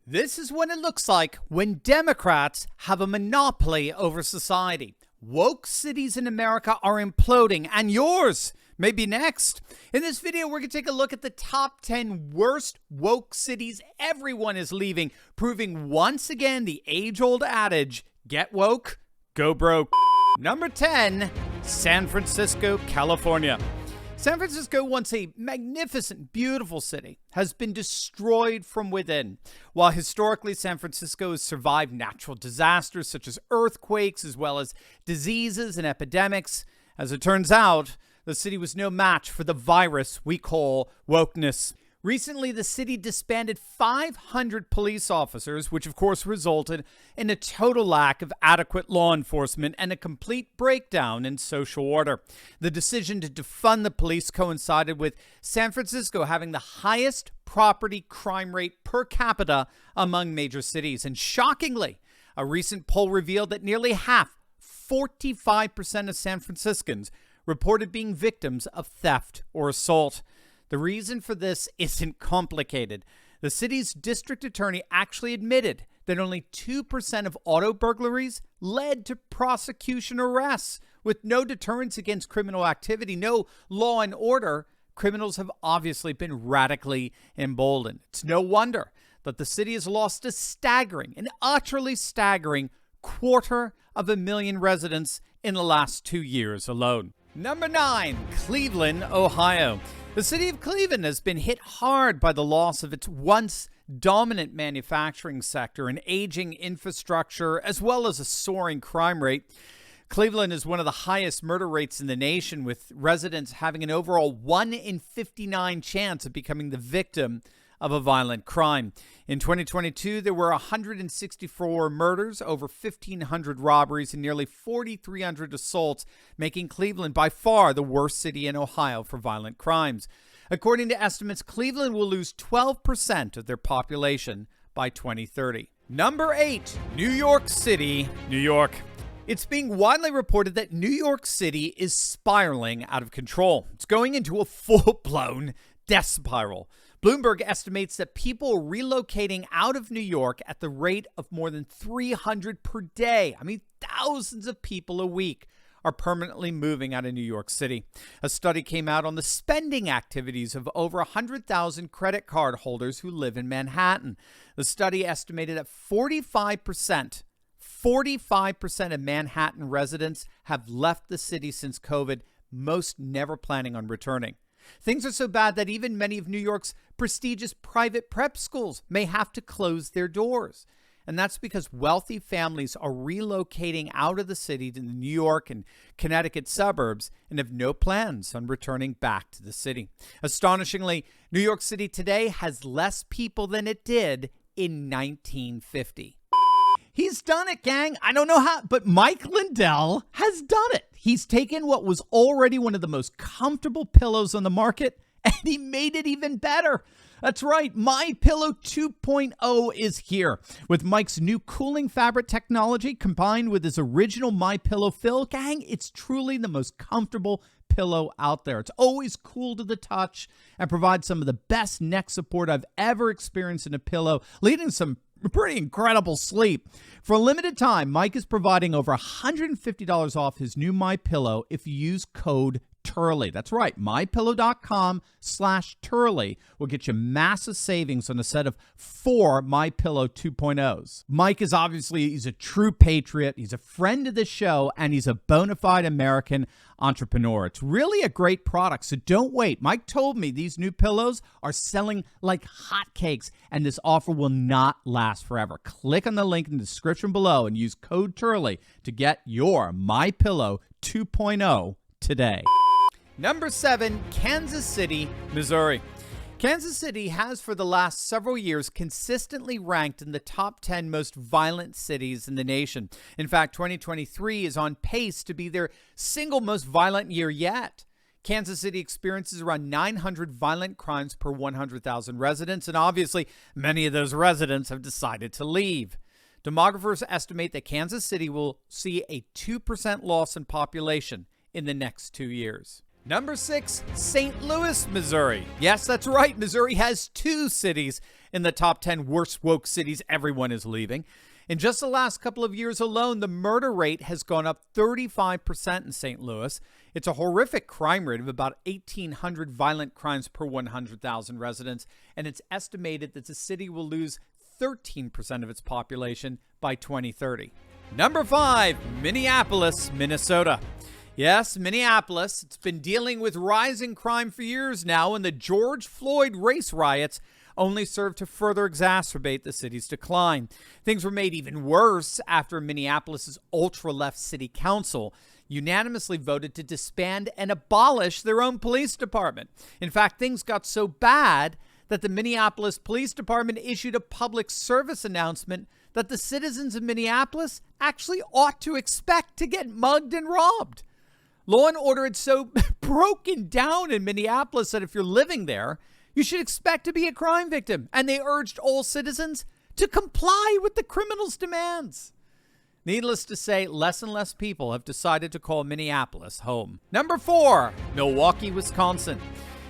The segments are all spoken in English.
This is what it looks like when Democrats have a monopoly over society. Woke cities in America are imploding, and yours may be next. In this video, we're going to take a look at the top 10 worst woke cities everyone is leaving, proving once again the age-old adage, get woke, go broke. Number 10, San Francisco, California. San Francisco, once a magnificent, beautiful city, has been destroyed from within. While historically San Francisco has survived natural disasters such as earthquakes, as well as diseases and epidemics, as it turns out, the city was no match for the virus we call wokeness. Recently, the city disbanded 500 police officers, which of course resulted in a total lack of adequate law enforcement and a complete breakdown in social order. The decision to defund the police coincided with San Francisco having the highest property crime rate per capita among major cities. And shockingly, a recent poll revealed that nearly half, 45% of San Franciscans, reported being victims of theft or assault. The reason for this isn't complicated. The city's district attorney actually admitted that only 2% of auto burglaries led to prosecution arrests. With no deterrence against criminal activity, no law and order, criminals have obviously been radically emboldened. It's no wonder that the city has lost an utterly staggering 250,000 residents in the last 2 years alone. Number 9, Cleveland, Ohio. The city of Cleveland has been hit hard by the loss of its once dominant manufacturing sector and aging infrastructure, as well as a soaring crime rate. Cleveland is one of the highest murder rates in the nation, with residents having an overall 1 in 59 chance of becoming the victim of a violent crime. In 2022, there were 164 murders, over 1,500 robberies, and nearly 4,300 assaults, making Cleveland by far the worst city in Ohio for violent crimes. According to estimates, Cleveland will lose 12% of their population by 2030. Number 8, New York City, New York. It's being widely reported that New York City is spiraling out of control. It's going into a full-blown death spiral. Bloomberg estimates that people are relocating out of New York at the rate of more than 300 per day. I mean, thousands of people a week are permanently moving out of New York City. A study came out on the spending activities of over 100,000 credit card holders who live in Manhattan. The study estimated that 45% of Manhattan residents have left the city since COVID, most never planning on returning. Things are so bad that even many of New York's prestigious private prep schools may have to close their doors. And that's because wealthy families are relocating out of the city to the New York and Connecticut suburbs and have no plans on returning back to the city. Astonishingly, New York City today has less people than it did in 1950. He's done it, gang. I don't know how, but Mike Lindell has done it. He's taken what was already one of the most comfortable pillows on the market, and he made it even better. That's right, My Pillow 2.0 is here. With Mike's new cooling fabric technology combined with his original My Pillow fill, gang, it's truly the most comfortable pillow out there. It's always cool to the touch and provides some of the best neck support I've ever experienced in a pillow, leading to some pretty incredible sleep. For a limited time, Mike is providing over $150 off his new My Pillow if you use code Turley. That's right. MyPillow.com/Turley will get you massive savings on a set of 4 My Pillow 2.0s. Mike is he's a true patriot. He's a friend of the show, and he's a bona fide American entrepreneur. It's really a great product, so don't wait. Mike told me these new pillows are selling like hotcakes, and this offer will not last forever. Click on the link in the description below and use code Turley to get your My Pillow 2.0 today. Number 7, Kansas City, Missouri. Kansas City has for the last several years consistently ranked in the top 10 most violent cities in the nation. In fact, 2023 is on pace to be their single most violent year yet. Kansas City experiences around 900 violent crimes per 100,000 residents, and obviously many of those residents have decided to leave. Demographers estimate that Kansas City will see a 2% loss in population in the next 2 years. Number 6, St. Louis, Missouri. Yes, that's right. Missouri has 2 cities in the top 10 worst woke cities everyone is leaving. In just the last couple of years alone, the murder rate has gone up 35% in St. Louis. It's a horrific crime rate of about 1,800 violent crimes per 100,000 residents, and it's estimated that the city will lose 13% of its population by 2030. Number 5, Minneapolis, Minnesota. Yes, Minneapolis. It's been dealing with rising crime for years now, and the George Floyd race riots only served to further exacerbate the city's decline. Things were made even worse after Minneapolis's ultra-left city council unanimously voted to disband and abolish their own police department. In fact, things got so bad that the Minneapolis Police Department issued a public service announcement that the citizens of Minneapolis actually ought to expect to get mugged and robbed. Law and order had so broken down in Minneapolis that if you're living there, you should expect to be a crime victim. And they urged all citizens to comply with the criminals' demands. Needless to say, less and less people have decided to call Minneapolis home. Number 4, Milwaukee, Wisconsin.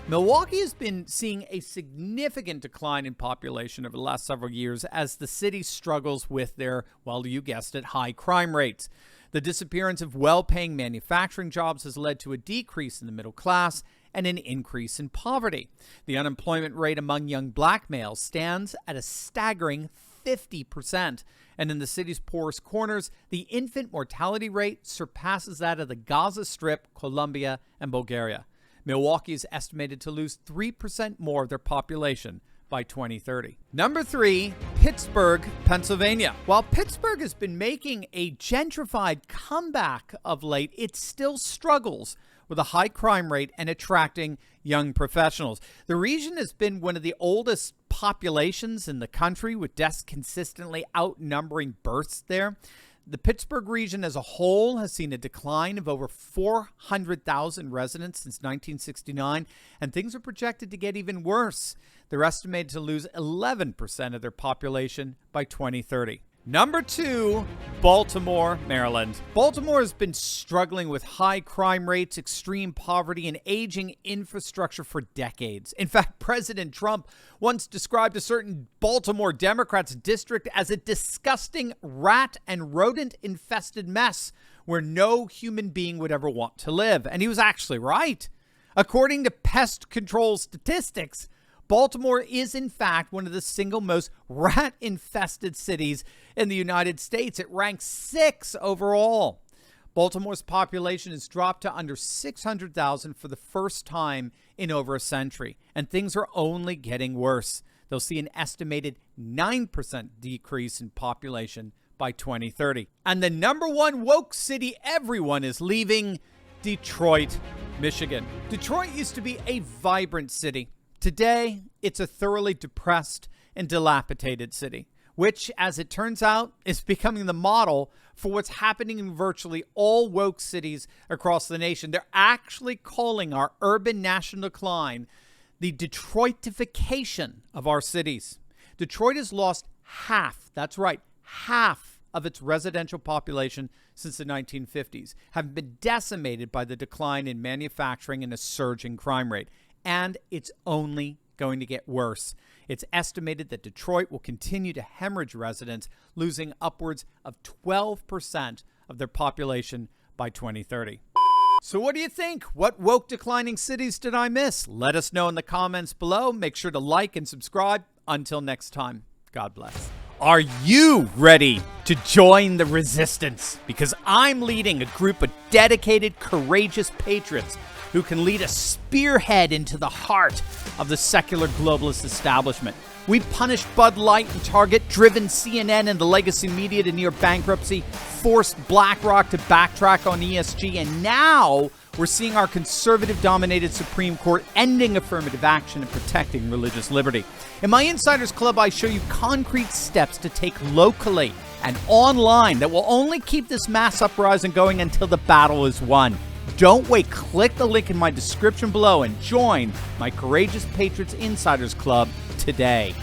Milwaukee has been seeing a significant decline in population over the last several years as the city struggles with their, well, you guessed it, high crime rates. The disappearance of well-paying manufacturing jobs has led to a decrease in the middle class and an increase in poverty. The unemployment rate among young black males stands at a staggering 50%. And in the city's poorest corners, the infant mortality rate surpasses that of the Gaza Strip, Colombia, and Bulgaria. Milwaukee is estimated to lose 3% more of their population by 2030. Number 3, Pittsburgh, Pennsylvania. While Pittsburgh has been making a gentrified comeback of late, it still struggles with a high crime rate and attracting young professionals. The region has been one of the oldest populations in the country, with deaths consistently outnumbering births there. The Pittsburgh region as a whole has seen a decline of over 400,000 residents since 1969, and things are projected to get even worse. They're estimated to lose 11% of their population by 2030. Number 2, Baltimore, Maryland. Baltimore has been struggling with high crime rates, extreme poverty, and aging infrastructure for decades. In fact, President Trump once described a certain Baltimore Democrats district as a disgusting rat and rodent-infested mess where no human being would ever want to live. And he was actually right. According to pest control statistics, Baltimore is, in fact, one of the single most rat-infested cities in the United States. It ranks 6 overall. Baltimore's population has dropped to under 600,000 for the first time in over a century, and things are only getting worse. They'll see an estimated 9% decrease in population by 2030. And the number 1 woke city everyone is leaving, Detroit, Michigan. Detroit used to be a vibrant city. Today, it's a thoroughly depressed and dilapidated city, which, as it turns out, is becoming the model for what's happening in virtually all woke cities across the nation. They're actually calling our urban national decline the Detroitification of our cities. Detroit has lost half, that's right, half of its residential population since the 1950s, have been decimated by the decline in manufacturing and a surge in crime rate. And it's only going to get worse. It's estimated that Detroit will continue to hemorrhage residents, losing upwards of 12% of their population by 2030. So what do you think? What woke declining cities did I miss? Let us know in the comments below. Make sure to like and subscribe. Until next time, God bless. Are you ready to join the resistance? Because I'm leading a group of dedicated, courageous patriots who can lead a spearhead into the heart of the secular globalist establishment. We punished Bud Light and Target, driven CNN and the legacy media to near bankruptcy, forced BlackRock to backtrack on ESG, and now we're seeing our conservative-dominated Supreme Court ending affirmative action and protecting religious liberty. In my Insiders Club, I show you concrete steps to take locally and online that will only keep this mass uprising going until the battle is won. Don't wait. Click the link in my description below and join my Courageous Patriots Insiders Club today.